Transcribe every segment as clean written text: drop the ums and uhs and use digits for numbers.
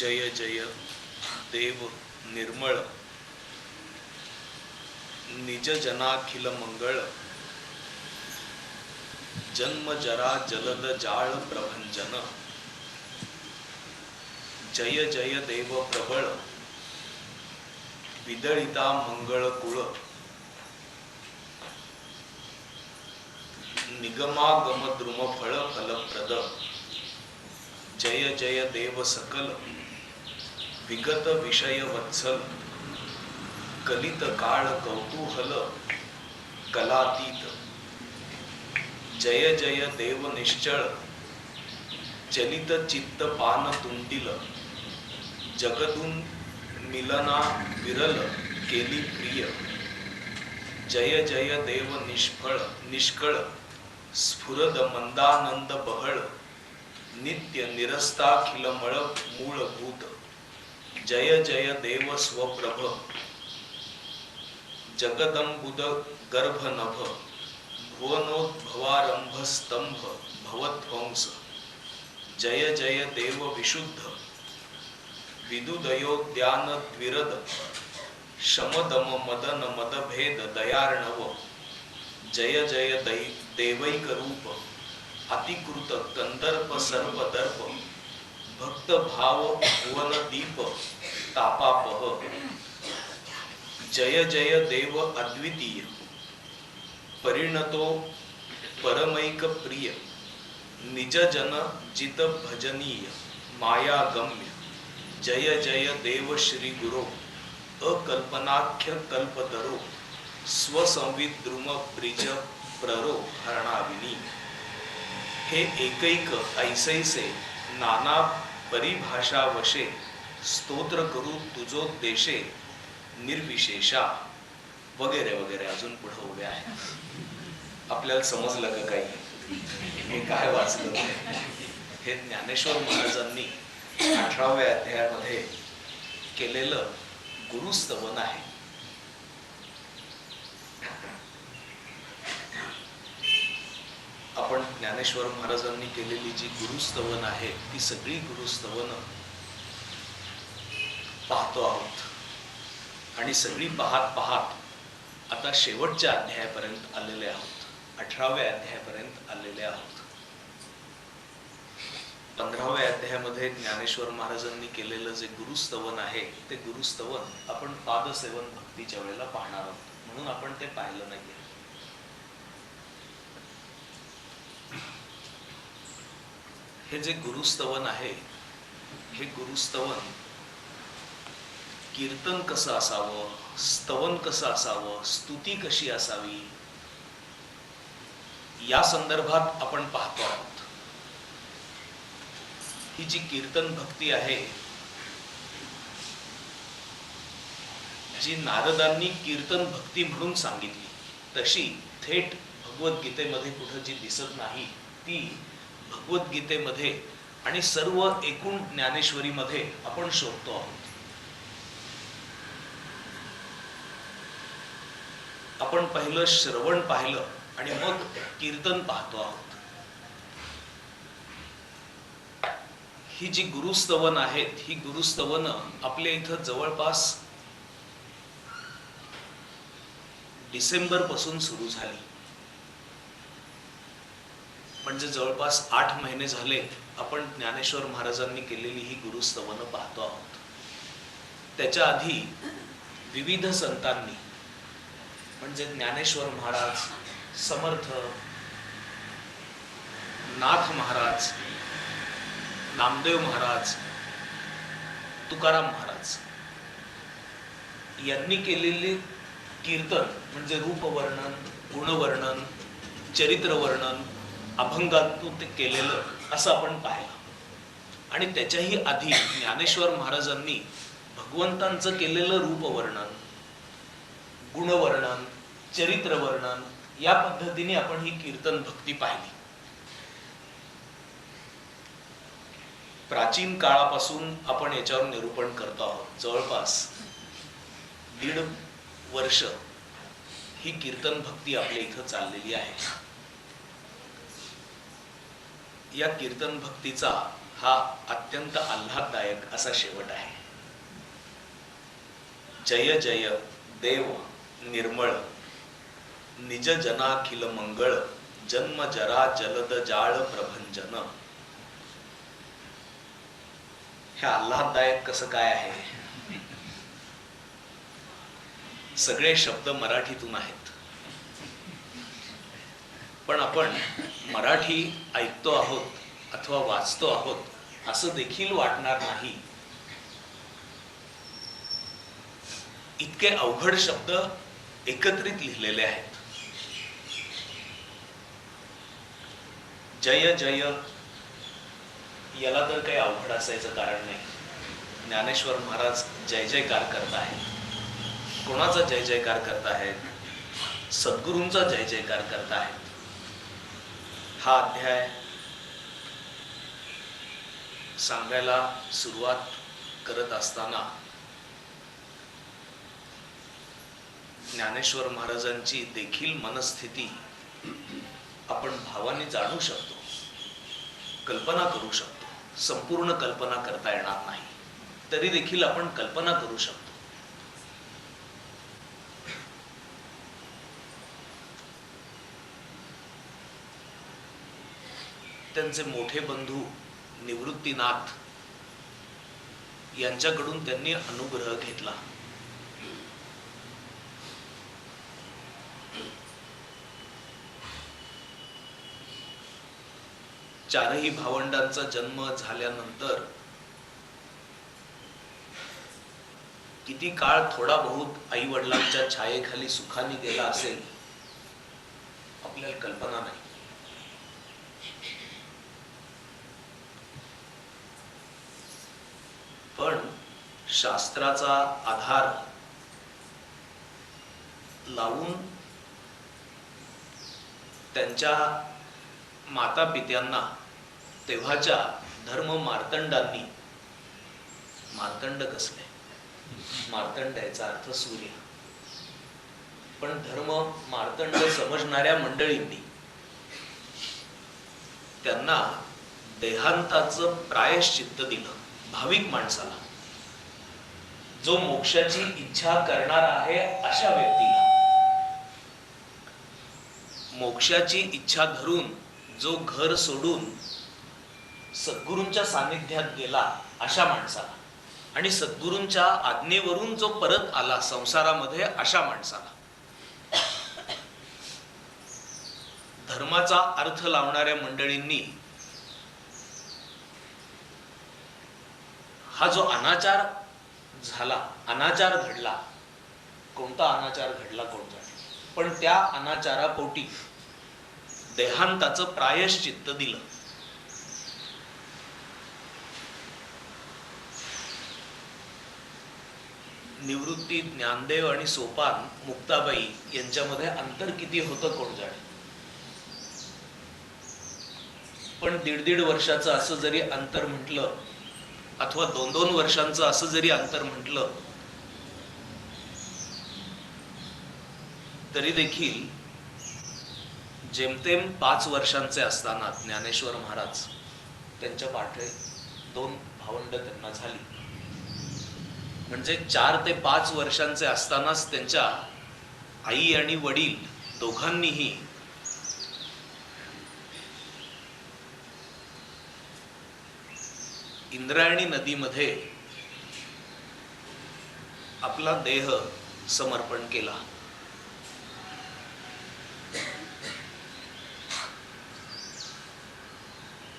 जय जय देव निर्मळ निज जनाखिल मंगळ जन्म जरा जलद जाळ प्रभंजन जय जय देव प्रबळ विदळिता मंगळ कुळ निगमागम द्रुमफळ फलप्रद जय जय देव सकल विगत विषय वत्सल कलित काळ कौतूहल कलातीत जय जय देव निश्चळ चलित चित्त पान तुंटिल जगदून मिलना विरल केली प्रिय जय जय देव निष्फळ निष्कळ स्फुरद मंदानंद बहळ नित्य निरस्ताखिलमळ मूळभूत जय जय देव स्वप्रभ जगदंबुद गर्भनभ भुवनोद्भवारंभ स्तंभ भवध्वंस जय जय देव विशुद्ध विदुदयोद्यान द्विरद शमदम मदन मदभेद दयार्णव जय जय देवैक रूप अतिकृत कंदर्प सर्पदर्प भक्त भाव भुवन दीप तापापह जय जय देव अद्वितीय परिणतो परमैक प्रिय निज जन जित भजनीय मायागम्य जय जय देव श्री गुरो अकल्पनाख्य कल्पतरो स्वसंविद्रुम ब्रिज प्ररो हरणाविनी हे एकैक ऐसैसे नाना परिभाषा वशे स्तोत्र करू तुझोद्देशे निर्विशेषा वगैरे वगैरे अजून पुढे उभे आहेत. आपल्याला समजलं का काही हे काय वाचलं हे ज्ञानेश्वर महाराजांनी 18व्या अध्यायामध्ये केलेलं गुरुस्तवन आहे. आपण ज्ञानेश्वर महाराजांनी केलेली जी गुरुस्तवन आहे ती सगळी गुरुस्तवन पाहतो आहोत आणि सगळी पाहत पाहत आता शेवटच्या अध्यायापर्यंत आलेले आहोत. 18व्या अध्यायापर्यंत आलेले आहोत. 15व्या अध्यायामध्ये ज्ञानेश्वर महाराजांनी केलेलं जे गुरुस्तवन आहे ते गुरुस्तवन आपण पादसेवन भक्तीच्या वेळेला पाहणार आहोत, म्हणून आपण ते पाहिलं नाहीये. हे जे गुरुस्तवन आहे हे गुरुस्तवन कीर्तन कसं असावं, स्तवन कसं असावं, स्तुती कशी असावी या संदर्भात आपण पाहतो आहोत. ही जी कीर्तन भक्ती आहे जी नारदांनी कीर्तन भक्ती म्हणून सांगितली तशी थेट भगवद्गीतेमध्ये कुठं जी दिसत नाही ती भगवद्गीतेमध्ये आणि सर्व एकूण ज्ञानेश्वरीमध्ये आपण शोधतो आहोत. आपण पहिलं श्रवण पाहिलं आणि मग कीर्तन पाहतो आहोत. ही जी गुरुस्तवन आहेत ही गुरुस्तवन आपल्या इथं जवळपास डिसेंबर पासून सुरू झाली. म्हणजे जवळपास 8 महिने झाले आपण ज्ञानेश्वर महाराजांनी केलेली ही गुरुस्तवन पाहतो आहोत. त्याच्या आधी विविध संतांनी म्हणजे ज्ञानेश्वर महाराज, समर्थ, नाथ महाराज, नामदेव महाराज, तुकाराम महाराज यांनी केलेले कीर्तन म्हणजे रूपवर्णन, गुणवर्णन, चरित्रवर्णन अभंगातून ते केलेलं असं आपण पाहिलं. आणि त्याच्याही आधी ज्ञानेश्वर महाराजांनी भगवंतांचं केलेलं रूपवर्णन, गुणवर्णन, चरित्रवर्णन या पद्धतीने आपण ही कीर्तन भक्ती पाहिली. प्राचीन काळापासून आपण याच्यावर निरूपण करतो आहोत. जवळपास 1.5 वर्ष ही कीर्तन भक्ती आपल्या इथं चाललेली आहे. या कीर्तन भक्तीचा हा अत्यंत आल्हाददायक असा शेवट आहे. जय जय देव निर्मळ, निज जनाखिल मंगळ, जन्म जरा जलद जाळ प्रभंजन. हे आल्हाददायक कसं काय आहे? सगळे शब्द मराठीतून आहेत, पण आपण मराठी ऐकतो आहोत अथवा वाचतो आहोत असं देखील वाटणार नाही. इतके अवघड शब्द एकत्रित लिहिलेले आहेत. जय जय याला तर काही अवघड असायचं कारण नाही. ज्ञानेश्वर महाराज जय जयकार करत आहेत. कोणाचा जय जयकार करत आहेत? सद्गुरूंचा जय जयकार करत आहेत. हा अध्याय सांगायला सुरुवात करत असताना ज्ञानेश्वर महाराजांची देखील मनस्थिती आपण भावाने जाणू शकतो, कल्पना करू शकतो. संपूर्ण कल्पना करता येणार नाही, तरी देखील आपण कल्पना करू शकतो. त्यांचे मोठे बंधू निवृत्तीनाथ यांच्याकडून त्यांनी अनुग्रह घेतला. चारही भावंडांचा जन्म झाल्यानंतर किती काळ थोडा बहुत आई वडिलांच्या छायेखाली सुखाने गेला असेल आपल्याला कल्पना नाही. पण शास्त्राचा आधार लावून त्यांच्या माता पित्यांना तेव्हाच्या धर्म मार्तंडांनी, मार्तंड कसले, मार्तंड याचा अर्थ सूर्य, पण धर्म मार्तंड समजणाऱ्या मंडळींनी त्यांना देहांताचं प्रायश्चित्त दिलं. भाविक माणसाला, जो मोक्षाची इच्छा करणार आहे अशा व्यक्तीला, मोक्षाची इच्छा धरून जो घर सोडून सद्गुरूंच्या सानिध्यात गेला अशा माणसाला, आणि सद्गुरूंच्या आज्ञेवरून जो परत आला संसारामध्ये अशा माणसाला, धर्माचा अर्थ लावणाऱ्या मंडळींनी हा जो अनाचार झाला, अनाचार घडला, कोणता अनाचार घडला कोण जाणे, पण त्या अनाचारापोटी देहांताचं प्रायश्चित्त दिलं. निवृत्ती, ज्ञानदेव आणि सोपान मुक्ताबाई यांच्यामध्ये अंतर किती होतं कोण जाणे, पण 1.5 वर्षाचं असं जरी अंतर म्हटलं अथवा 2-2 वर्षांचं असं जरी अंतर म्हटलं तरी देखील जेमतेम 5 वर्षांचे असताना ज्ञानेश्वर महाराज त्यांच्या पाठे 2 भावंड त्यांना झाली. म्हणजे 4 ते 5 वर्षांचे असतानाच त्यांच्या आई आणि वडील दोघांनीही इंद्रायणी नदीमध्ये आपला देह समर्पण केला.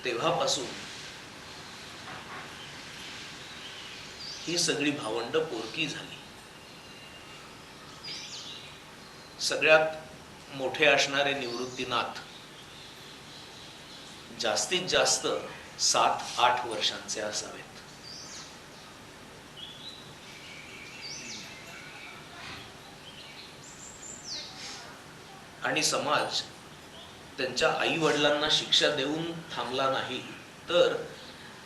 तेव्हापासून ही सगळी भावंड पोरकी झाली. सगळ्यात मोठे असणारे निवृत्तीनाथ जास्तीत जास्त 7-8 वर्षांचे असावेत. आणि समाज त्यांच्या आई वडिलांना शिक्षा देऊन थांबला नाही, तर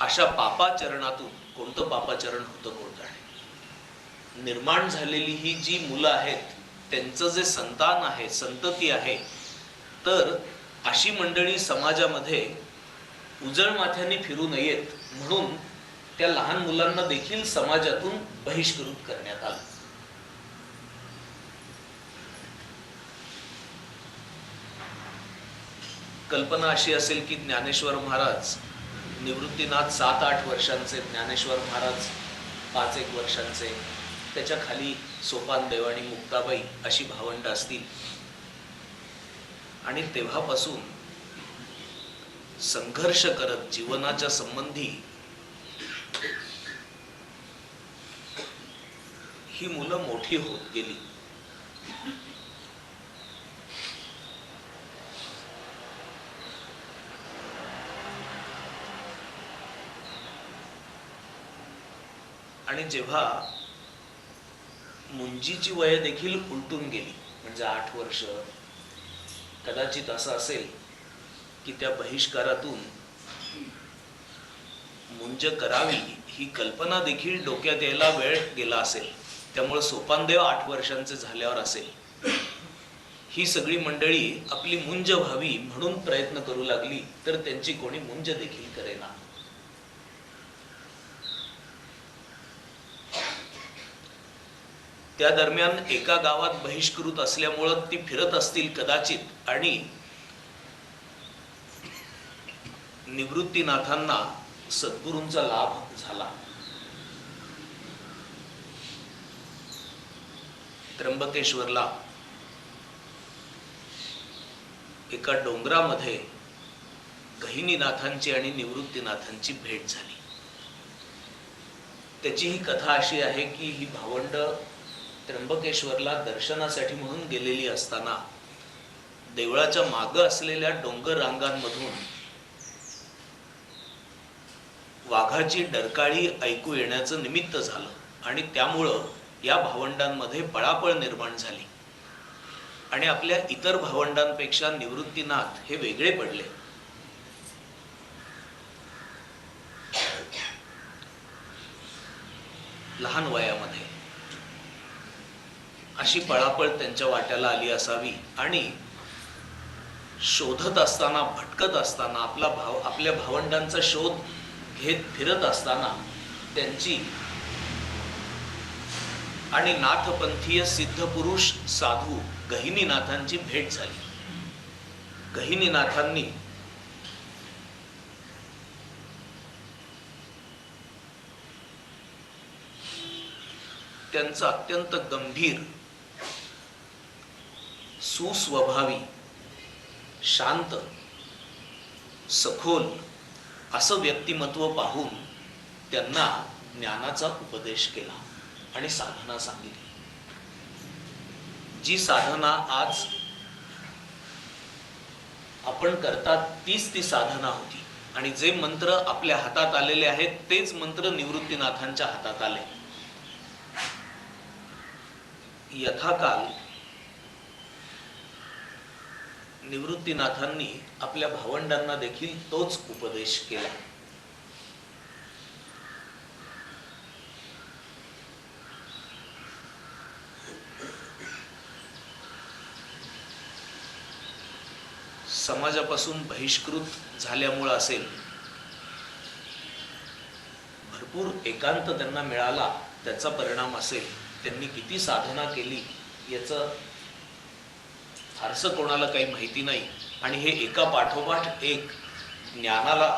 अशा पापाचरणातून, कोणतं पापाचरण होतं कोणतं आहे, निर्माण झालेली ही जी मुलं आहेत त्यांचं जे संतान आहे, संतती आहे, तर अशी मंडळी समाजामध्ये उजळ माथ्याने फिरू नयेत म्हणून त्या लहान मुलांना देखील समाजातून बहिष्कृत करण्यात आलं. कल्पना अशी असेल की ज्ञानेश्वर महाराज, निवृत्तीनाथ 7-8 वर्षांचे, ज्ञानेश्वर महाराज 5-1 वर्षांचे, त्याच्या खाली सोपानदेव आणि मुक्ताबाई अशी भावंड असतील. आणि तेव्हापासून संघर्ष करत जीवनाच्या संबंधी ही मुलं मोठी होत गेली. आणि जेव्हा मुंजीची वय देखील उलटून गेली, म्हणजे 8 वर्ष, कदाचित असं असेल की त्या बहिष्कारातून मुंज करावी ही कल्पना देखील डोक्यात यायला वेळ गेला असेल. त्यामुळे सोपानदेव 8 वर्षांचे झाल्यावर असेल ही सगळी मंडळी आपली मुंज व्हावी म्हणून प्रयत्न करू लागली, तर त्यांची कोणी मुंज देखील करेना. त्या दरम्यान एका गावात बहिष्कृत असल्यामुळं ती फिरत असतील कदाचित, आणि निवृत्तीनाथांना सद्गुरूंचा लाभ झाला. त्र्यंबकेश्वरला एका डोंगरामध्ये गहिनीनाथांची आणि निवृत्तीनाथांची भेट झाली. त्याची ही कथा अशी आहे की ही भावंड त्र्यंबकेश्वरला दर्शनासाठी म्हणून गेलेली असताना देवळाच्या मागं असलेल्या डोंगर रांगांमधून वाघाची डरकाळी ऐकू येण्याचं निमित्त झालं, आणि त्यामुळं या भावंडांमध्ये पळापळ निर्माण झाली. आणि आपल्या इतर भावंडांपेक्षा निवृत्तीनाथ हे वेगळे पडले. लहान वयामध्ये अशी पळापळ त्यांच्या वाट्याला आली असावी, आणि शोधत असताना, भटकत असताना, आपल्या भावंडांचा शोध घेत फिरत असताना त्यांची आणि नाथपंथीय सिद्धपुरुष साधू गहिनीनाथांची भेट झाली. गहिनीनाथांनी त्यांचा अत्यंत गंभीर, सुस्वभावी, शांत, सखोल असं व्यक्तिमत्व पाहून त्यांना ज्ञानाचा उपदेश केला आणि साधना सांगितली. जी साधना आज आपण करतात तीच ती साधना होती, आणि जे मंत्र आपल्या हातात आलेले आहेत तेच मंत्र निवृत्तीनाथांच्या हातात आले. यथाकाल निवृत्तीनाथांनी आपल्या भावंडांना देखील तोच उपदेश केला. समाजापासून बहिष्कृत झाल्यामुळे असेल, भरपूर एकांत त्यांना मिळाला त्याचा परिणाम असेल, त्यांनी किती साधना केली याचं फारसं कोणाला काही माहिती नाही. आणि हे एका पाठोपाठ एक ज्ञानाला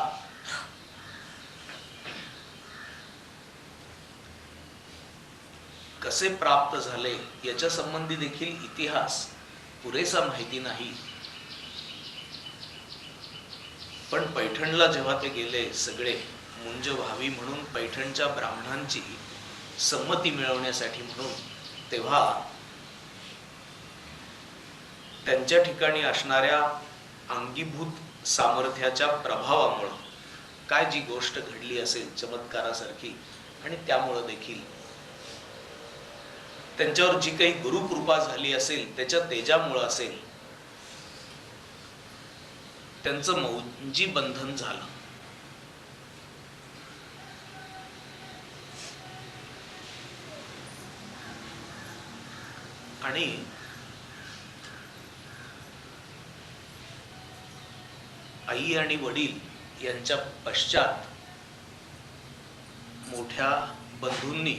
कसे प्राप्त झाले याच्या संबंधी देखील इतिहास पुरेसा माहिती नाही. पण पैठणला जेव्हा ते गेले सगळे मुंज व्हावी म्हणून पैठणच्या ब्राह्मणांची संमती मिळवण्यासाठी म्हणून, तेव्हा त्यांच्या ठिकाणी असणाऱ्या अंगीभूत सामर्थ्याच्या प्रभावामुळं काय जी गोष्ट घडली असेल चमत्कारासारखी, आणि त्यामुळं देखील त्यांच्यावर जी काही गुरुकृपा झाली असेल त्याच्या तेजामुळं असेल, त्यांचं मौंजी बंधन झालं. आणि आई आणि वडील यांच्या पश्चात मोठ्या बंधूंनी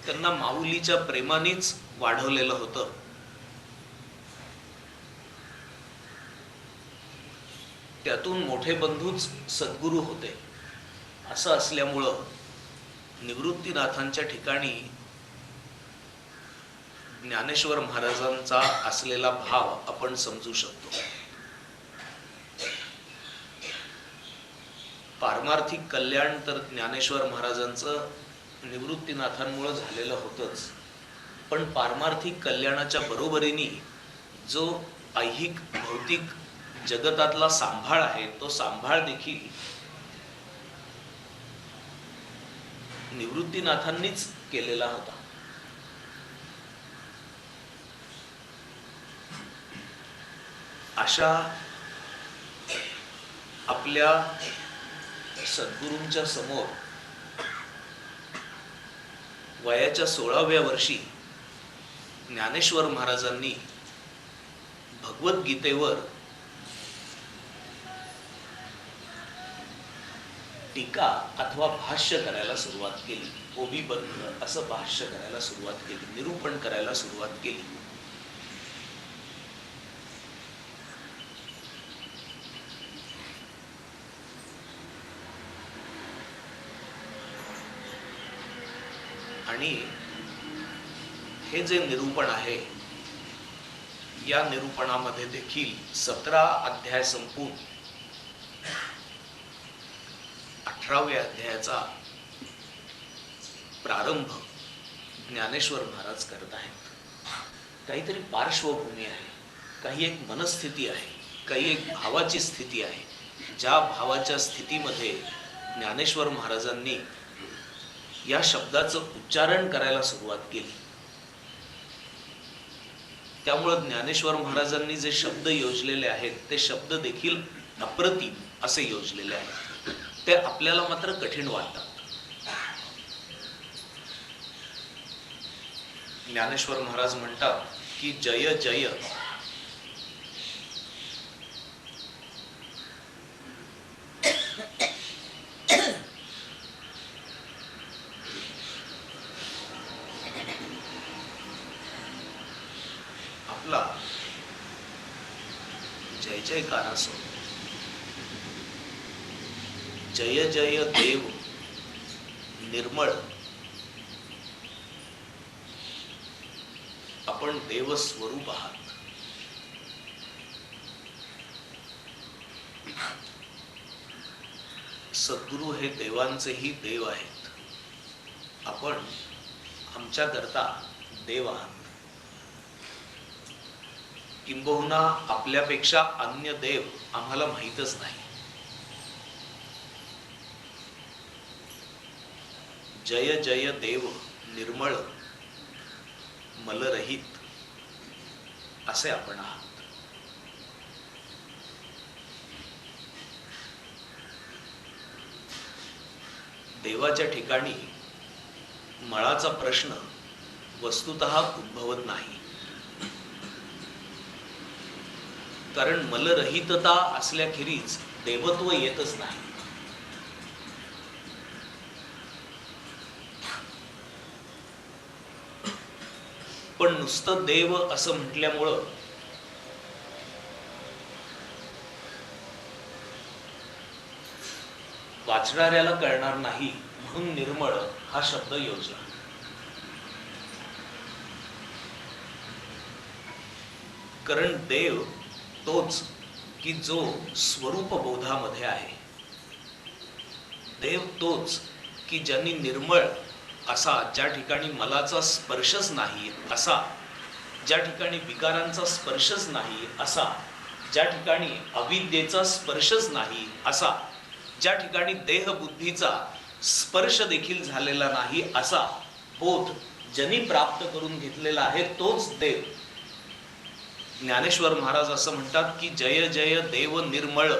त्यांना माऊलीच्या प्रेमानेच वाढवलेलं होतं. त्यातून मोठे बंधूच सद्गुरू होते. असं असल्यामुळं निवृत्तीनाथांच्या ठिकाणी ज्ञानेश्वर महाराजांचा असलेला भाव आपण समजू शकतो. पारमार्थिक कल्याण तर ज्ञानेश्वर महाराजांचं निवृत्तीनाथांमुळे झालेलं होतंच, पण पारमार्थिक कल्याणाच्या बरोबरीने जो ऐहिक भौतिक जगतातला सांभाळ आहे तो सांभाळ देखील निवृत्तीनाथांनीच केलेला होता. अशा आपल्या सद्गुरूंच्या समोर वयाच्या 16व्या वर्षी ज्ञानेश्वर महाराजांनी भगवद्गीतेवर टीका अथवा भाष्य करायला सुरुवात केली. ओबीबद्ध असं भाष्य करायला सुरुवात केली, निरूपण करायला सुरुवात केली. आणि हे जे निरूपण आहे, या निरूपणामध्ये देखील 17 अध्याय संपून 18व्या अध्यायाचा प्रारंभ ज्ञानेश्वर महाराज करत आहेत. काहीतरी पार्श्वभूमी आहे, काही एक मनस्थिती आहे, काही एक भावाची स्थिती आहे. ज्या भावाच्या स्थितीमध्ये ज्ञानेश्वर महाराजांनी या शब्दाचं उच्चारण करायला सुरुवात केली, त्यामुळं ज्ञानेश्वर महाराजांनी जे शब्द योजलेले आहेत ते शब्द देखील अप्रतिम असे योजलेले आहेत. ते आपल्याला मात्र कठीण वाटतात. ज्ञानेश्वर महाराज म्हणतात की जय जय आपला जय जयकार असो. जय जय देव निर्मळ, आपण देव स्वरूप आहात. सद्गुरू हे देवांचेही देव आहेत. आपण आमच्या करता देव आहात. किंबहुना आपल्यापेक्षा अन्य देव आम्हाला माहीतच नाही. जय जय देव निर्मळ मलरहित असे आपण आहात. देवाच्या ठिकाणी मळाचा प्रश्न वस्तुतः उद्भवत नाही, कारण मलरहितता असल्याखेरीज देवत्व येतच नाही. पण नुसतं देव असं म्हटल्यामुळं वाचणाऱ्याला कळणार नाही, म्हणून निर्मळ हा शब्द योजला. कारण देव तोच की जो स्वरूप बोधामध्ये आहे. देव तोच की ज्यांनी निर्मळ असा, ज्या ठिकाणी मलाचा स्पर्शच नाही असा, ज्या ठिकाणी विकारांचा स्पर्शच नाही असा, ज्या ठिकाणी अविद्येचा स्पर्शच नाही असा, ज्या ठिकाणी देहबुद्धीचा स्पर्श देखील झालेला नाही असा बोध ज्यांनी प्राप्त करून घेतलेला आहे तोच देव. ज्ञानेश्वर महाराज असं म्हणतात की जय जय देव निर्मळ,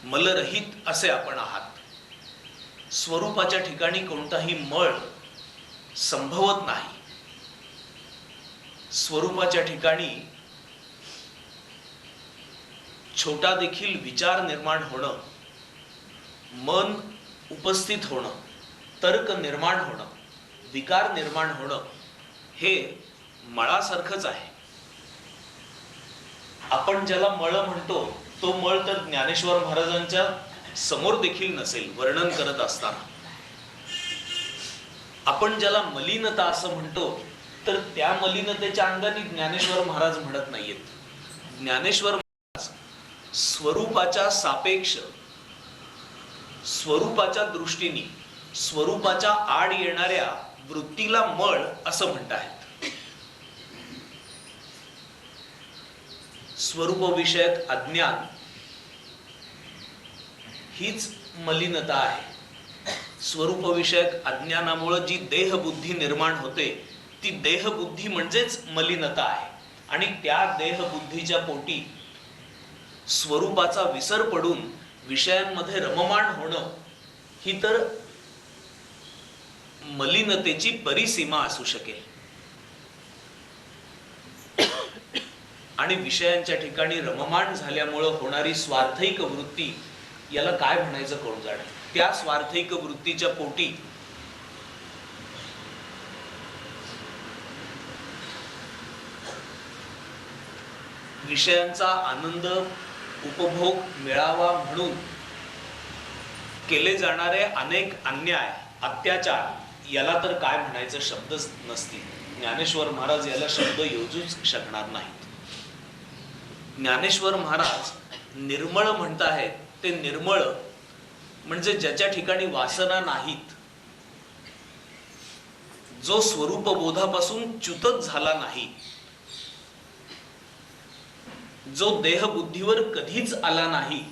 मलरहित असे आपण आहात. स्वरूपाच्या ठिकाणी कोणताही मळ संभवत नाही. स्वरूपाच्या ठिकाणी छोटा देखील विचार निर्माण होणं, मन उपस्थित होणं, तर्क निर्माण होणं, विकार निर्माण होणं हे मळासारखंच आहे. आपण ज्याला मळ म्हणतो तो मळ तर ज्ञानेश्वर महाराजांच्या समोर देखील नसेल वर्णन करत असताना. आपण ज्याला मलिनता असं म्हणतो तर त्या मलिनतेच्या अंगाने ज्ञानेश्वर महाराज म्हणत नाहीयेत. ज्ञानेश्वर महाराज स्वरूपाच्या सापेक्ष, स्वरूपाच्या दृष्टीने, स्वरूपाच्या आड येणाऱ्या वृत्तीला मळ असं म्हणतायत. स्वरूपविषयक अज्ञान हीच मलिनता आहे. स्वरूपविषयक अज्ञानामुळे जी देहबुद्धी निर्माण होते ती देहबुद्धी म्हणजेच मलिनता आहे. आणि त्या देहबुद्धीच्या पोटी स्वरूपाचा विसर पडून विषयांमध्ये रममाण होणं ही तर मलिनतेची परिसीमा असू शकेल. आणि विषयांच्या ठिकाणी रममाण झाल्यामुळं होणारी स्वार्थैक वृत्ती, याला काय म्हणायचं कोण जाणे. त्या स्वार्थैक वृत्तीच्या पोटी विषयांचा आनंद उपभोग मिळावा म्हणून केले जाणारे अनेक अन्याय, अत्याचार, याला तर काय म्हणायचं शब्दच नसतील. ज्ञानेश्वर महाराज याला शब्द योजूच शकणार नाहीत. ज्ञानेश्वर महाराज निर्मळ म्हणताहेत ते निर्मळ म्हणजे ज्याच्या ठिकाणी वासना नाहीत, जो स्वरूप बोधापासून च्युतच झाला नाही, जो देहबुद्धीवर कधीच आला नाही,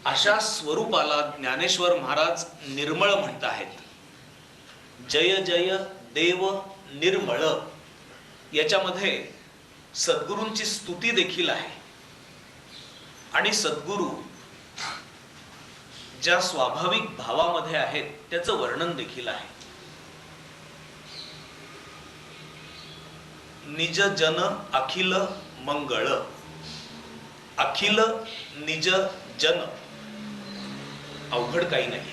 अशा स्वरूपाला ज्ञानेश्वर महाराज निर्मळ म्हणताहेत. जय जय देव निर्मळ याच्यामध्ये सद्गुरूंची स्तुती देखील आहे. आणि सद्गुरू ज्या स्वाभाविक भावामध्ये आहेत त्याचं वर्णन देखील आहे. निज जन अखिल मंगळ. अखिल निज जन अवघड काही नाही.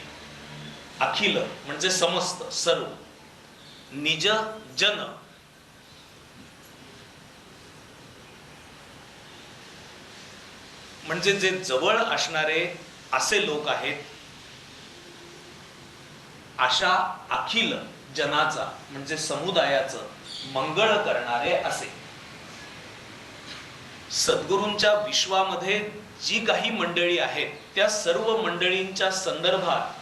अखिल म्हणजे समस्त, सर्व. निज जन म्हणजे जे जवळ असणारे असे लोक आहेत. अशा अखिल जनाचा म्हणजे समुदायाचं मंगळ करणारे असे. सद्गुरूंच्या विश्वामध्ये जी काही मंडळी आहेत त्या सर्व मंडळींच्या संदर्भात,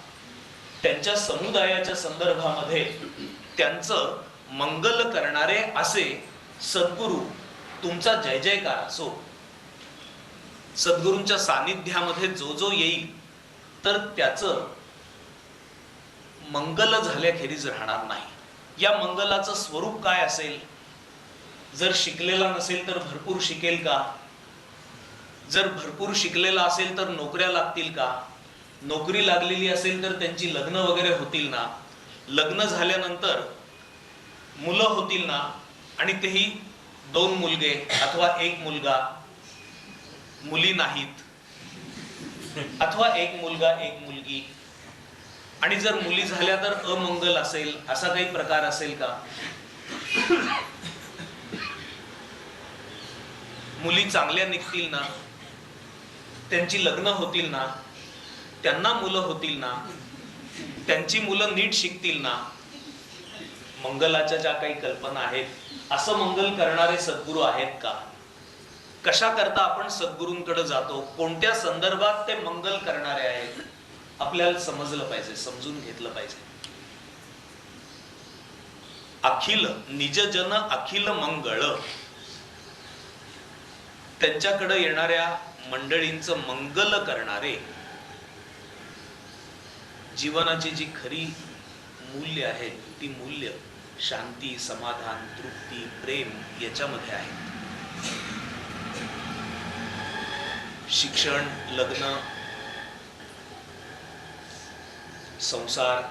त्यांच्या समुदायाच्या संदर्भामध्ये त्यांचं मंगल करणारे असे सद्गुरू तुमचा जय जयकार असो. सद्गुरूंच्या सानिध्यामध्ये जो जो येईल तर त्याचं मंगल झाल्याखेरीज राहणार नाही. या मंगलाचं स्वरूप काय असेल? जर शिकलेला नसेल तर भरपूर शिकेल का? जर भरपूर शिकलेला असेल तर नोकऱ्या लागतील का? नोकरी लागलेली असेल तर त्यांची लग्न वगैरे होतील ना? लग्न झाल्यानंतर मुलं होतील ना? आणि तेही 2 मुलगे अथवा 1 मुलगा, मुली नाहीत, अथवा 1 मुलगा 1 मुलगी. आणि जर मुली झाल्या तर अमंगल असेल, असा काही प्रकार असेल का? मुली चांगल्या निघतील ना? त्यांची लग्न होतील ना? त्यांना मुलं होतील ना? त्यांची मुलं नीट शिकतील ना? मंगलाच्या ज्या काही कल्पना आहेत, असं मंगल करणारे सद्गुरू आहेत का? कशा करता आपण सद्गुरूंकडे जातो, कोणत्या संदर्भात ते मंगल करणारे आहेत, आपल्याला समजलं पाहिजे, समजून घेतलं पाहिजे. अखिल निजजन अखिल मंगळ, त्यांच्याकडे येणाऱ्या मंडळींचं मंगल करणारे. जीवनाची जी खरी मूल्य आहेत, ती मूल्य शांती, समाधान, तृप्ती, प्रेम याच्यामध्ये आहेत. शिक्षण, लग्न, संसार,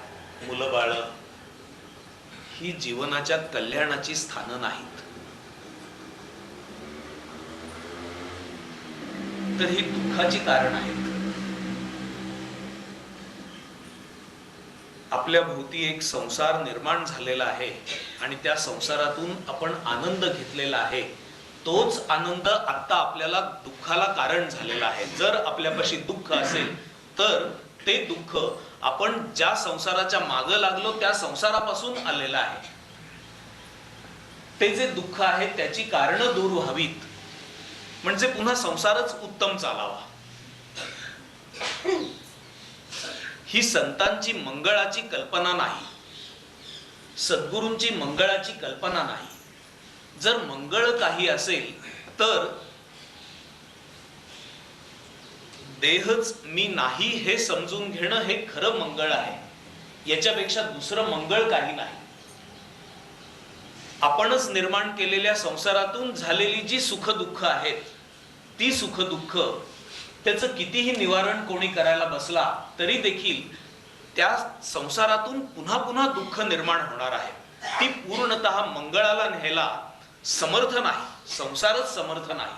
मुलं बाळ ही जीवनाच्या कल्याणाची स्थानं नाहीत, तर ही दुःखाची कारण आहेत. आपल्या भोवती एक संसार निर्माण झालेला आहे आणि त्या संसारातून आपण आनंद घेतलेला आहे. तोच आनंद आता आपल्याला दुःखाला कारण झालेला आहे. जर आपल्यापाशी दुःख असेल तर ते दुःख आपण ज्या संसाराच्या मागे लागलो त्या संसारापासून आलेलं आहे. ते जे दुःख आहे त्याची कारणं दूर व्हावीत, म्हणजे पुन्हा संसारच उत्तम चालावा. ही संतांची मंगळाची कल्पना नाही, सद्गुरूंची मंगळाची कल्पना नाही. जर मंगळ काही असेल तर देहच मी नाही हे समजून घेणं हे खरं मंगळ आहे. याच्यापेक्षा दुसरं मंगळ काही नाही. आपणच निर्माण केलेल्या संसारातून झालेली जी सुख दुःख आहेत, ती सुख दुःख त्याचं कितीही निवारण कोणी करायला बसला तरी देखील त्या संसारातून पुन्हा पुन्हा दुःख निर्माण होणार आहे. ती पूर्णतः मंगळाला न्यायला समर्थ नाही, संसारच समर्थ नाही.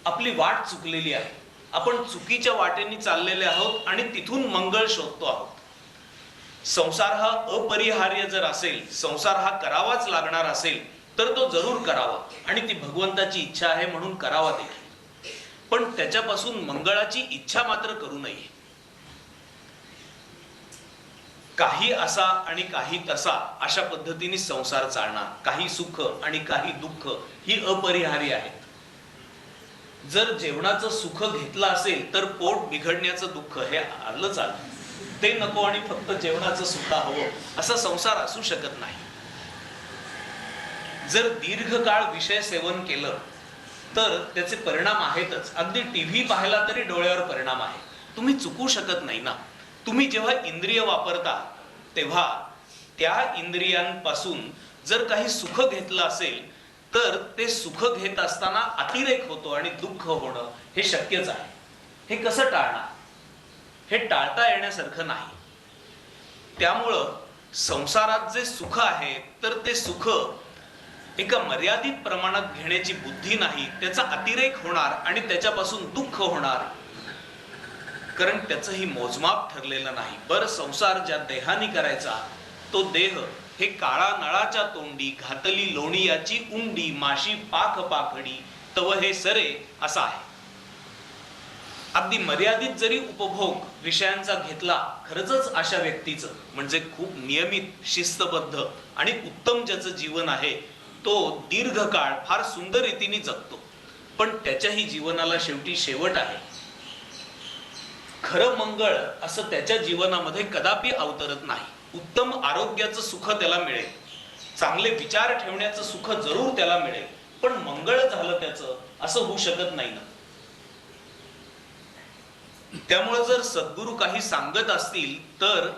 आपली वाट चुकलेली आहे, आपण चुकीच्या वाटेने चाललेले आहोत आणि तिथून मंगळ शोधतो आहोत. संसार हा अपरिहार्य जर असेल, संसार हा करावाच लागणार असेल तर तो जरूर करावा आणि ती भगवंताची इच्छा आहे म्हणून करावा देखील. पण त्याच्यापासून मंगळाची इच्छा मात्र करू नये. काही असा आणि काही तसा अशा पद्धतीने संसार चालणार. काही सुख आणि काही दुःख ही अपरिहार्य आहेत. जर जेवणाचं सुख घेतलं असेल तर पोट बिघडण्याचं दुःख हे आलंच आलं. ते नको आणि फक्त जेवणाचं सुख हवं असा संसार असू शकत नाही. जर दीर्घकाळ विषय सेवन केलं तर त्याचे परिणाम आहेतच. अगदी टीव्ही पाहिला तरी डोळ्यावर परिणाम आहे. तुम्ही चुकू शकत नाही ना. तुम्ही जेव्हा इंद्रिय वापरता तेव्हा त्या इंद्रियांपासून जर काही सुख घेतलं असेल तर ते सुख घेत असताना अतिरेक होतो आणि दुःख होणं हे शक्यच आहे. हे कसं टाळणार? हे टाळता येण्यासारखं नाही. त्यामुळं संसारात जे सुख आहे तर ते सुख एका मर्यादित प्रमाणात घेण्याची बुद्धी नाही. त्याचा अतिरेक होणार आणि त्याच्यापासून दुःख होणार, कारण त्याचंही मोजमाप ठरलेलं नाही. बर संसार ज्या देहानी करायचा तो देह हे काळा नळाच्या तोंडी घातली लोणियाची उंडी माशी पाख पाखडी तव हे सरे असा आहे. अगदी मर्यादित जरी उपभोग विषयांचा घेतला खरंच अशा व्यक्तीचं म्हणजे खूप नियमित शिस्तबद्ध आणि उत्तम ज्याचं जीवन आहे तो दीर्घकाळ फार सुंदर रीतीने जगतो. पण त्याच्याही जीवनाला शेवटी शेवट आहे. खरं मंगळ असं त्याच्या जीवनामध्ये कदापि अवतरत नाही. उत्तम आरोग्याचं सुख त्याला मिळेल, चांगले विचार ठेवण्याचं सुख जरूर त्याला मिळेल, पण मंगळ झालं त्याचं असं होऊ शकत नाही ना. त्यामुळे जर सद्गुरू काही सांगत असतील तर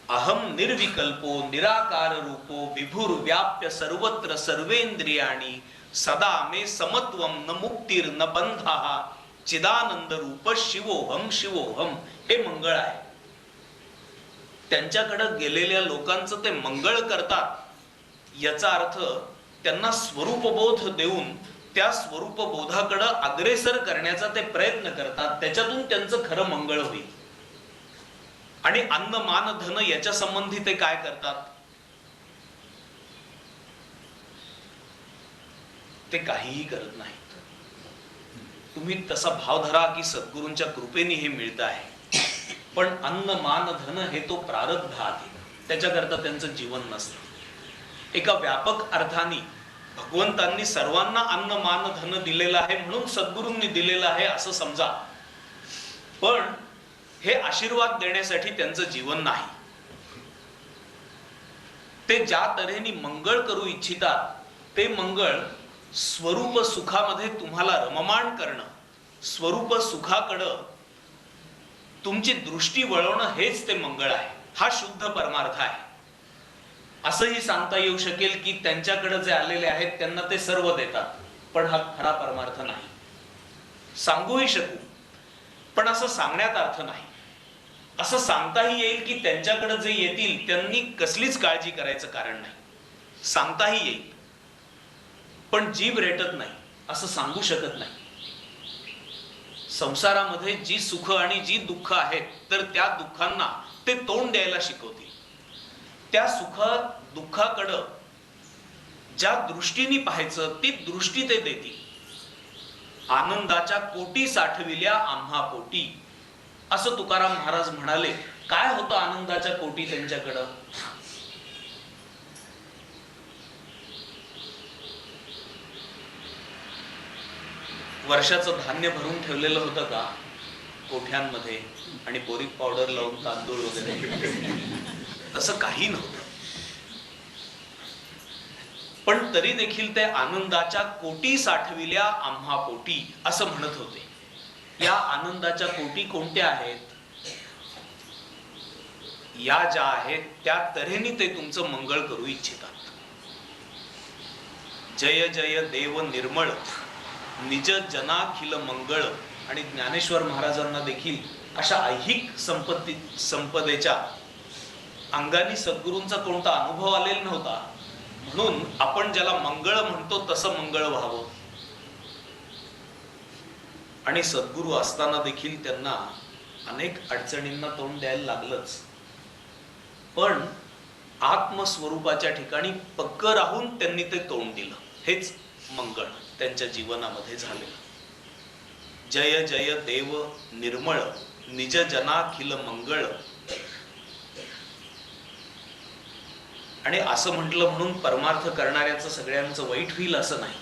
अहम निर्विकल्पो निराकार रूपो विभुर व्याप्य सर्वत्र सर्वेंद्रियाणी सदा मे समत्वम न मुक्तीर न बंधः चिदानंद रूप शिवोहम शिवोहम हे मंगळ आहे. त्यांच्याकडे गेलेल्या लोकांचं ते मंगळ करतात. याचा अर्थ त्यांना स्वरूपबोध देऊन त्या स्वरूपबोधाकडे अग्रेसर करण्याचा ते प्रयत्न करतात. त्याच्यातून त्यांचं खरं मंगळ होईल. आणि अन्न मान धन याच्या संबंधी ते काय करतात? ते काहीही करत नाहीत. तुम्ही तसा भाव धरा की सद्गुरूंच्या कृपेने हे मिळत आहे, पण अन्न मान धन हे तो प्रारब्ध आहे. त्याच्याकरता त्यांचं जीवन नसतं. एका व्यापक अर्थाने भगवंतांनी सर्वांना अन्न मान धन दिलेलं आहे म्हणून सद्गुरूंनी दिलेलं आहे असं समजा, पण हे आशीर्वाद देण्यासाठी त्यांचं जीवन नाही. ते ज्या तऱ्हेने मंगळ करू इच्छितात ते मंगळ स्वरूप सुखामध्ये तुम्हाला रममाण करणं, स्वरूप सुखाकडं तुमची दृष्टी वळवणं हेच ते मंगळ आहे. हा शुद्ध परमार्थ आहे. असंही सांगता येऊ शकेल की त्यांच्याकडे जे आलेले आहेत त्यांना ते सर्व देतात, पण हा खरा परमार्थ नाही. सांगूही शकू, पण असं सांगण्यात अर्थ नाही. असं सांगताही येईल की त्यांच्याकडे जे येतील त्यांनी कसलीच काळजी करायचं कारण नाही. सांगताही येईल, पण जीव रेटत नाही असं सांगू शकत नाही. संसारामध्ये जी सुख आणि जी दुःख आहेत तर त्या दुःखांना ते तोंड द्यायला शिकवतील. त्या सुख दुःखाकडं ज्या दृष्टीने पाहायचं ती दृष्टी ते देतील. आनंदाच्या कोटी साठविल्या आम्हा पोटी असं तुकाराम महाराज म्हणाले. काय होतं आनंदाच्या कोटी त्यांच्याकडं? वर्षाचं धान्य भरून ठेवलेलं होतं का कोठ्यांमध्ये आणि बोरिक पावडर लावून तांदूळ वगैरे? असं काही नव्हतं. पण तरी देखील ते आनंदाच्या कोटी साठविल्या आम्हा पोटी असं म्हणत होते. या आनंदाच्या कोटी कोणत्या आहेत? या ज्या आहेत त्या तऱ्हेने ते तुमचं मंगळ करू इच्छितात. जय जय देव निर्मळ निज जनाखिल मंगळ. आणि ज्ञानेश्वर महाराजांना देखील अशा ऐहिक संपदेच्या अंगाने सद्गुरूंचा कोणता अनुभव आलेला नव्हता, म्हणून आपण ज्याला मंगळ म्हणतो तसं मंगळ व्हावं. आणि सद्गुरू असताना देखील त्यांना अनेक अडचणींना तोंड द्यायला लागलंच, पण आत्मस्वरूपाच्या ठिकाणी पक्क राहून त्यांनी ते तोंड दिलं. हेच मंगळ त्यांच्या जीवनामध्ये झालेलं. जय जय देव निर्मळ निज जनाखिल मंगळ. आणि असं म्हटलं म्हणून परमार्थ करणाऱ्याचं सगळ्यांचं वाईट होईल असं नाही,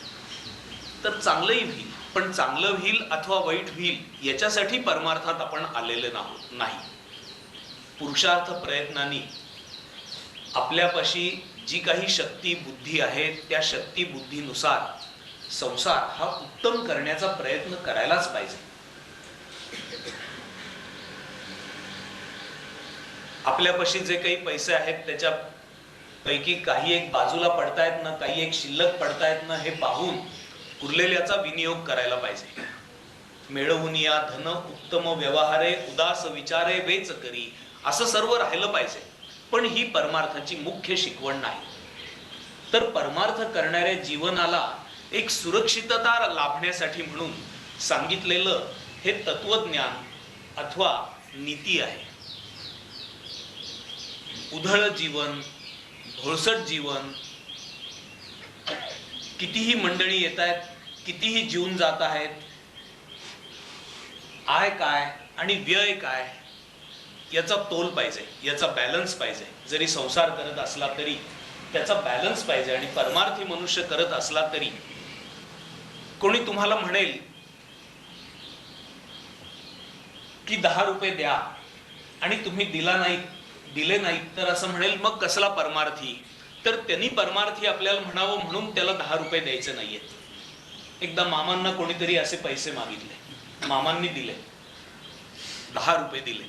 तर चांगलंही होईल. पण चांगलं होईल अथवा वाईट होईल याच्यासाठी परमार्थात आपण आलेले नाही. पुरुषार्थ प्रयत्नांनी आपल्यापाशी जी काही शक्ती बुद्धी आहे त्या शक्ती बुद्धीनुसार संसार हा उत्तम करण्याचा प्रयत्न करायलाच पाहिजे. आपल्यापाशी जे काही पैसे आहेत त्याच्या पैकी काही एक बाजूला पडतायत ना, काही एक शिल्लक पडतायत ना, हे पाहून उरलेल्याचा विनियोग करायला पाहिजे. मिळवून या धन उत्तम व्यवहारे उदास विचारे वेच करी असं सर्व राहिलं पाहिजे. पण ही परमार्थाची मुख्य शिकवण नाही. तर परमार्थ करणाऱ्या जीवनाला एक सुरक्षितता लाभण्यासाठी म्हणून सांगितलेलं हे तत्वज्ञान अथवा नीती आहे. उधळ जीवन, भोळसट जीवन, कितीही मंडळी येत आहेत, कितीही जीवन जात आहेत, आय काय आणि व्यय काय याचा तोल पाहिजे, याचा बॅलन्स पाहिजे. जरी संसार करत असला तरी त्याचा बॅलन्स पाहिजे. आणि परमार्थी मनुष्य करत असला तरी कोणी तुम्हाला म्हणेल की 10 रुपये द्या आणि तुम्ही दिले नाहीत तर असं म्हणेल मग कसला परमार्थी? तर त्यांनी परमार्थी आपल्याला म्हणावं म्हणून त्याला 10 रुपये द्यायचे नाहीयेत. एकदा मामांना कोणीतरी असे पैसे मागितले, मामांनी दिले, 10 रुपये दिले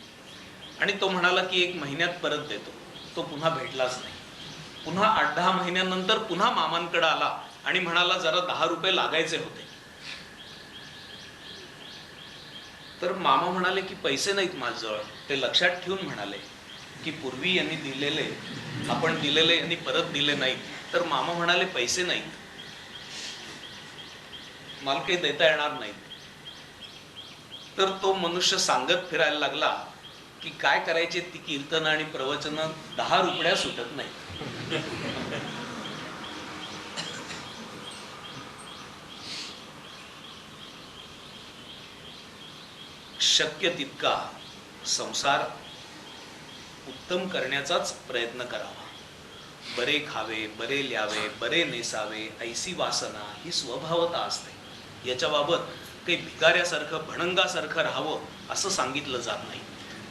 आणि तो म्हणाला की 1 महिन्यात परत देतो. तो पुन्हा भेटलाच नाही. पुन्हा 8-10 महिन्यानंतर पुन्हा मामांकडे आला आणि म्हणाला जरा 10 रुपये लागायचे होते. तर मामा म्हणाले की पैसे नाहीत माझ्याजवळ. ते लक्षात ठेवून म्हणाले की पूर्वी यांनी दिलेले, आपण दिलेले यांनी परत दिले नाहीत. तर मामा म्हणाले पैसे नाहीत, मला काही देता येणार नाहीत. तर तो मनुष्य सांगत फिरायला लागला की काय करायचे ती कीर्तन आणि प्रवचन 10 रुपया सुटत नाही. शक्य तितका संसार उत्तम करण्याचाच प्रयत्न करावा. बरे खावे, बरे ल्यावे, बरे नेसावे, ऐसी वासना ही स्वभावता असते. याच्याबाबत काही भिकाऱ्यासारखं भणंगासारखं राहावं असं सांगितलं जात नाही,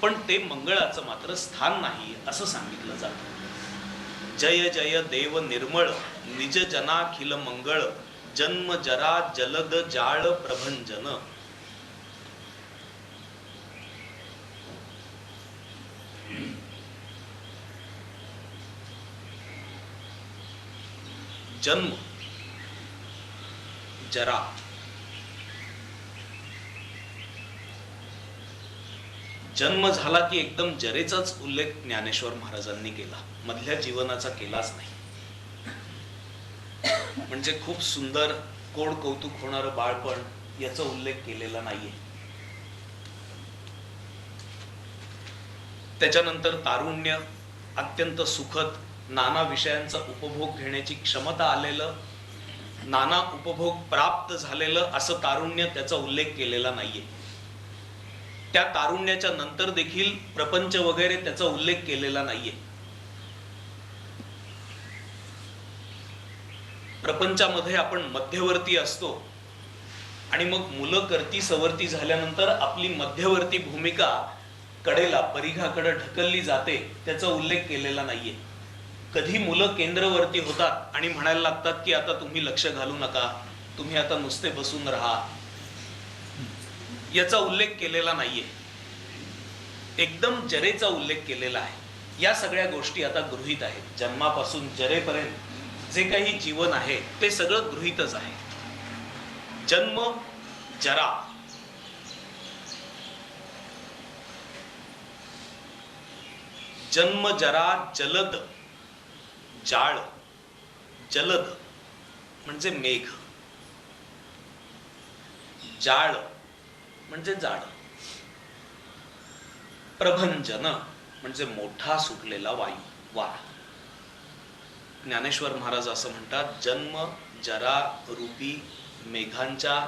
पण ते मंगळाचं मात्र स्थान नाही असं सांगितलं जातं. जय जय देव निर्मळ, निज जनाखिल मंगळ, जन्म जरा जलद जाळ प्रभंजन. जन्म, जरा, जन्म झाला की एकदम जरेचाच उल्लेख ज्ञानेश्वर महाराजांनी केला, मधल्या जीवनाचा केलाच नाही. म्हणजे खूप सुंदर कोड कौतुक होणारं बाळपण याचा उल्लेख केलेला नाहीये. त्याच्यानंतर तारुण्य, अत्यंत सुखद, नाना विषयांचा उपभोग घेण्याची क्षमता आलेलं, नाना उपभोग प्राप्त झालेलं असं तारुण्य, त्याचा उल्लेख केलेला नाहीये. त्या तारुण्याच्या नंतर देखील प्रपंच वगैरे त्याचा उल्लेख केलेला नाहीये. प्रपंचामध्ये आपण मध्यवर्ती असतो आणि मग मुलं करती सवर्ती झाल्यानंतर आपली मध्यवर्ती भूमिका कडेला परिघाकडे ढकलली जाते, त्याचा उल्लेख केलेला नाहीये. कधी मुलं केंद्रवर्ती होतात आणि म्हणायला लागतात की आता तुम्ही लक्ष घालू नका, तुम्ही आता नुसते बसून राहा, याचा उल्लेख केलेला नाहीये. एकदम जरेचा उल्लेख केलेला आहे. या सगळ्या गोष्टी आता गृहीत आहेत. जन्मापासून जरेपर्यंत जे काही जीवन आहे ते सगळं गृहीतच आहे. जन्म, जरा, जन्म जरा जलद जाळ. जलद म्हणजे मेघ, जाळ म्हणजे जाड, प्रभंजन म्हणजे मोठा सुटलेला वायू, वारा. ज्ञानेश्वर महाराज असं म्हणतात, जन्म जरा रूपी मेघांच्या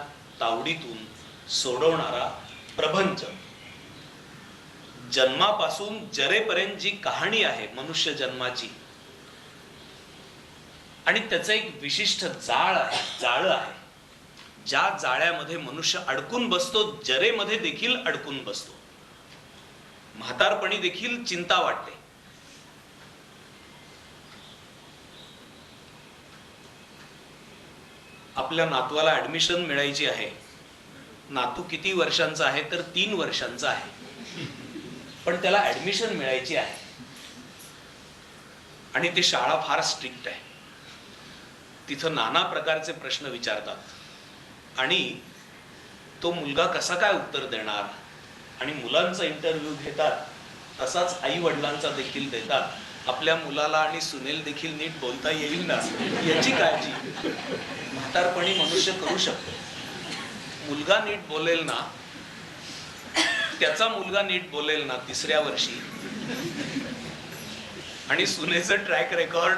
तावडीतून सोडवणारा प्रभंजन. जन्मापासून जरेपर्यंत जी कहाणी आहे मनुष्य जन्माची, आणि त्याचं एक विशिष्ट जाळ आहे, जाळं आहे. ज्या जाळ्यामध्ये मनुष्य अडकून बसतो, जरेमध्ये देखील अडकून बसतो. म्हातारपणी देखील चिंता वाटते. आपल्या नातवाला ऍडमिशन मिळायची आहे. नातू किती वर्षांचा आहे तर 3 वर्षांचा आहे, पण त्याला ऍडमिशन मिळायची आहे आणि ती शाळा फार स्ट्रिक्ट आहे. तिथं नाना प्रकारचे प्रश्न विचारतात आणि तो मुलगा कसा काय उत्तर देणार, आणि मुलांचा इंटरव्ह्यू घेतात तसाच आई वडिलांचा देखील देतात. आपल्या मुलाला आणि सुनेल देखील नीट बोलता येईल ना याची काळजी म्हातारपणी मनुष्य करू शकतो. मुलगा नीट बोलेल ना, त्याचा मुलगा नीट बोलेल ना 3ऱ्या वर्षी, आणि सुनेचं ट्रॅक रेकॉर्ड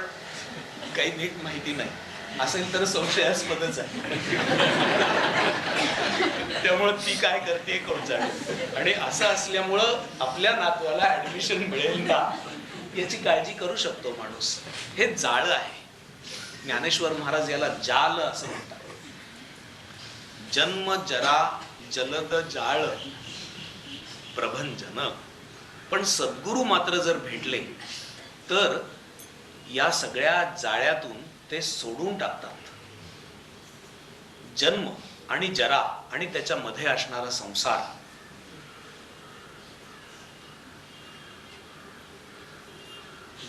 काही नीट माहिती नाही असेल तर संशयास्पदच आहे. त्यामुळे ती काय करते कोण जाणे. आणि असं असल्यामुळं आपल्या नातवाला ऍडमिशन मिळेल ना याची काळजी करू शकतो माणूस. हे जाळ आहे. ज्ञानेश्वर महाराज याला जाल असं म्हणतात. जन्म जरा जलद जाळ प्रभंजन. पण सद्गुरू मात्र जर भेटले तर या सगळ्या जाळ्यातून ते सोडून टाकतात. जन्म आणि जरा आणि त्याच्या मध्ये असणारा संसार,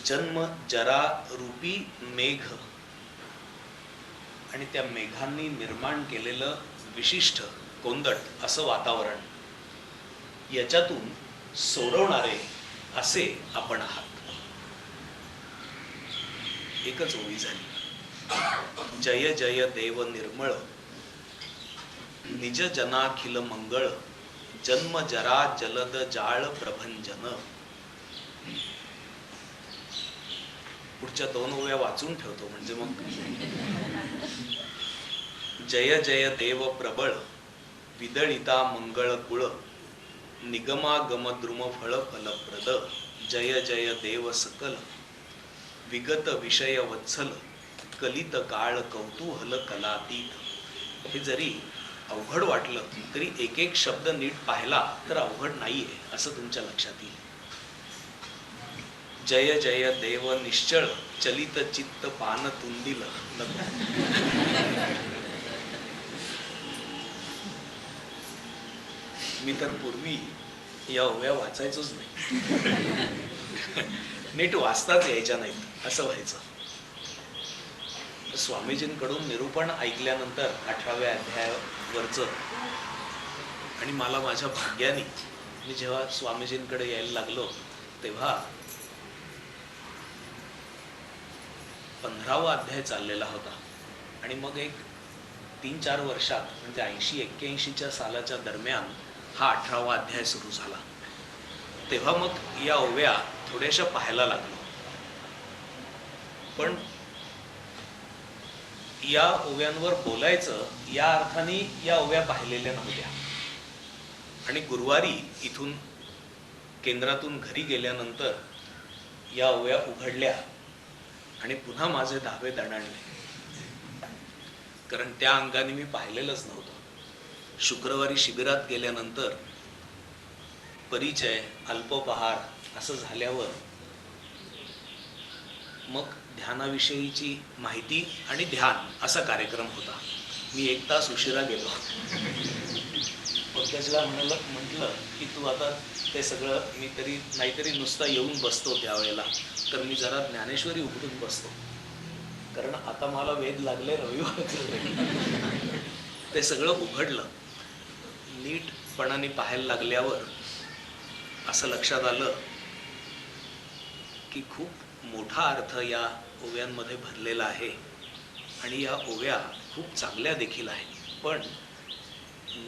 जन्म जरा रूपी मेघ आणि त्या मेघांनी निर्माण केलेलं विशिष्ट कोंदट असं वातावरण, याच्यातून सोडवणारे असे आपण आहात. एकच ओळी झाली. जय जय देव निर्मळ, निज जनाखिल मंगळ, जन्म जरा जलद जाळ प्रभंजन. पुढच्या 2 ओव्या वाचून ठेवतो म्हणजे मग. जय जय देव प्रबळ, विदळिता मंगळ कुळ, निगमा गम द्रुम फळ फलप्रद, जय जय देव सकल विगत विषय वत्सल कलित काळ कौतूहल कलातीत. हे जरी अवघड वाटलं तरी एक एक शब्द नीट पाहिला तर अवघड नाहीये असं तुमच्या लक्षात येईल. जय जय देव निश्चळ चलित चित्त पान तुंदिल. मी तर पूर्वी या ओव्या वाचायचोच नाही. नीट वाचताच यायच्या नाहीत असं व्हायचं. स्वामीजींकडून निरूपण ऐकल्यानंतर 18व्या अध्यायावरचं आणि मला माझ्या भाग्याने मी जेव्हा स्वामीजींकडे यायला लागलो तेव्हा 15वा अध्याय चाललेला होता. आणि मग एक 3-4 वर्षात म्हणजे 80-81च्या सालाच्या दरम्यान हा 18वा अध्याय सुरू झाला. तेव्हा मग या ओव्या थोड्याशा पाहायला लागलो. पण या ओव्यांवर बोलायचं या अर्थाने या ओव्या पाहिलेल्या नव्हत्या. आणि गुरुवारी इथून केंद्रातून घरी गेल्यानंतर या ओव्या उघडल्या आणि पुन्हा माझे धाबे दणाणले. कारण त्या अंगाने मी पाहिलेलंच नव्हतं. शुक्रवारी शिबिरात गेल्यानंतर परिचय अल्पोपहार असं झाल्यावर मग ध्यानाविषयीची माहिती आणि ध्यान असा कार्यक्रम होता. मी 1 तास उशिरा गेलो. पंकजला म्हटलं की तू आता ते सगळं मी तरी नाहीतरी नुसता येऊन बसतो त्यावेळेला, तर मी जरा ज्ञानेश्वरी उघडून बसतो, कारण आता मला वेध लागले रविवारचं. ते सगळं उघडलं. नीटपणाने पाहायला लागल्यावर असं लक्षात आलं की खूप मोठा अर्थ या ओव्यांमध्ये भरलेला आहे आणि या ओव्या खूप चांगल्या देखील आहेत. पण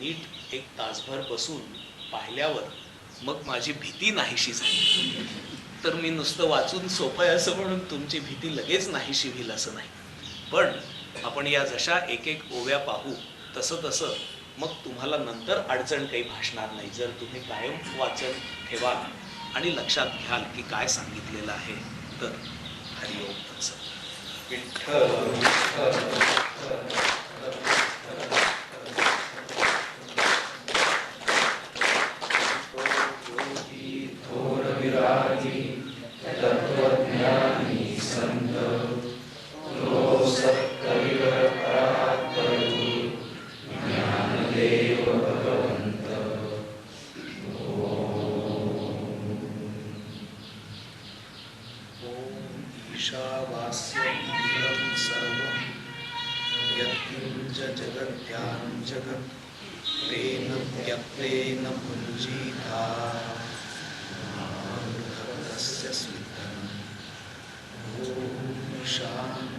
नीट 1 तासभर बसून पाहिल्यावर मग माझी भीती नाहीशी झाली. तर मी नुसतं वाचून सोपं आहे असं म्हणून तुमची भीती लगेच नाहीशी होईल असं नाही. पण आपण या जशा एक एक ओव्या पाहू तसं तसं मग तुम्हाला नंतर अडचण काही भासणार नाही, जर तुम्ही कायम वाचन ठेवाल आणि लक्षात घ्याल की काय सांगितलेलं आहे तर. हरिओम तत्सत. जगत्यां जगत् तेन त्यक्तेन भुञ्जीता भक्तस्य स्विद्धम्. ओम शांति.